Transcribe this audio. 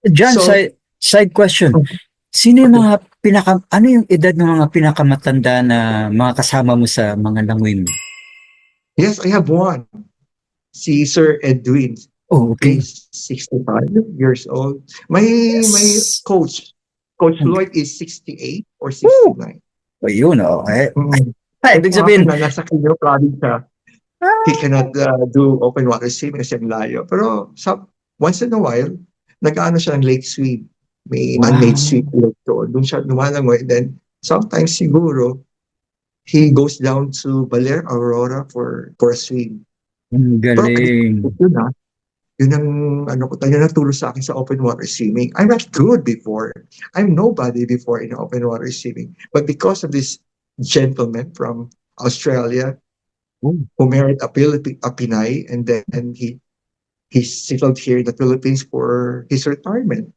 John, So, side question. Sino yung okay. mga ano yung edad ng mga pinakamatanda na mga kasama mo sa mga langoy mo? Yes, I have one. Si Sir Edwin. Oh, okay. He's 65 years old. My Yes. Coach Ang- Lloyd is 68 or Woo! 69. Ayun, okay. Mm. Ay, Kaya ibig kahapon sabihin, na nasa Quezon Province siya, he cannot do open water swimming kasi ang layo. Pero once in a while, nag-ano siya ng lake swim. May man-made wow, swim lake doon. Doon siya lumalangoy. Then, sometimes siguro, he goes down to Baler, Aurora for a swim. ang Pero galing. addicted yun ah. Yun ang ano ko tayo naturo sa akin sa open water swimming. I'm not good before. I'm nobody before in open water swimming. But because of this gentleman from Australia Oh, who married a Pinay, and then he settled here in the Philippines for his retirement.